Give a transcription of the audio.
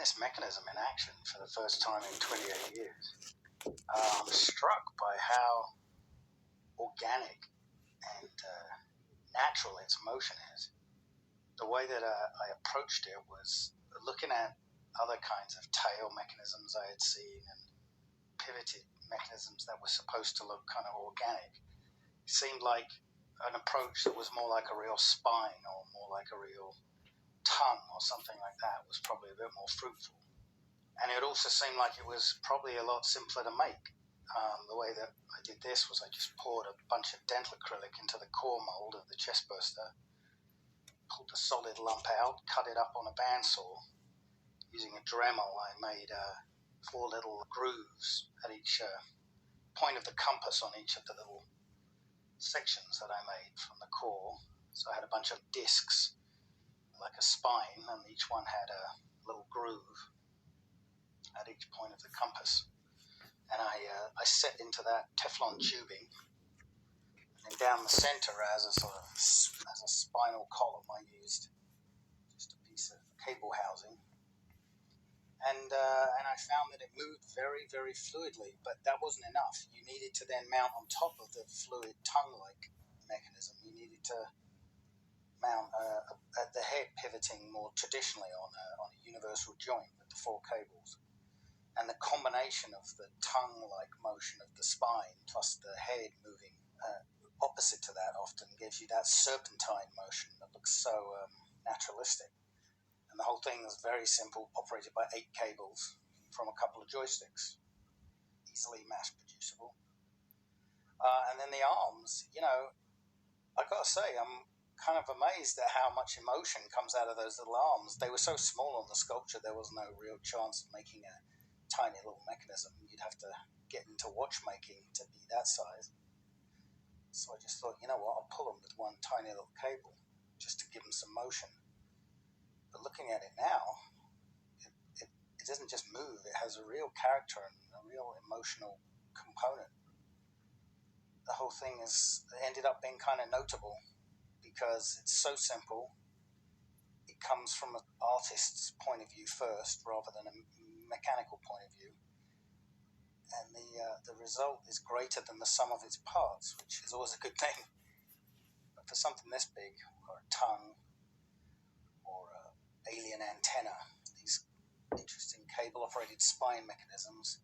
this mechanism in action for the first time in 28 years, I'm struck by how organic and natural its motion is. The way that I approached it was looking at other kinds of tail mechanisms I had seen and pivoted mechanisms that were supposed to look kind of organic. It seemed like an approach that was more like a real spine or more like a real tongue or something like that was probably a bit more fruitful. And it also seemed like it was probably a lot simpler to make. The way that I did this was I just poured a bunch of dental acrylic into the core mold of the chest burster, pulled the solid lump out, cut it up on a bandsaw. Using a Dremel, I made 4 little grooves at each point of the compass on each of the little sections that I made from the core. So I had a bunch of discs, like a spine, and each one had a little groove at each point of the compass. And I set into that Teflon tubing, and down the center as a spinal column, I used just a piece of cable housing. And I found that it moved very, very fluidly, but that wasn't enough. You needed to then mount on top of the fluid tongue-like mechanism. You needed to mount at the head pivoting more traditionally on a universal joint with the 4 cables. And the combination of the tongue-like motion of the spine plus the head moving opposite to that often gives you that serpentine motion that looks so naturalistic. And the whole thing is very simple, operated by 8 cables from a couple of joysticks, easily mass-producible. And then the arms, I gotta say, I'm kind of amazed at how much emotion comes out of those little arms. They were so small on the sculpture, there was no real chance of making a tiny little mechanism. You'd have to get into watchmaking to be that size. So I just thought, you know what, I'll pull them with one tiny little cable just to give them some motion. But looking at it now, it doesn't just move, it has a real character and a real emotional component. The whole thing ended up being kind of notable because it's so simple. It comes from an artist's point of view first rather than a mechanical point of view. And the result is greater than the sum of its parts, which is always a good thing. But for something this big, or a tongue, or an alien antenna, these interesting cable-operated spine mechanisms,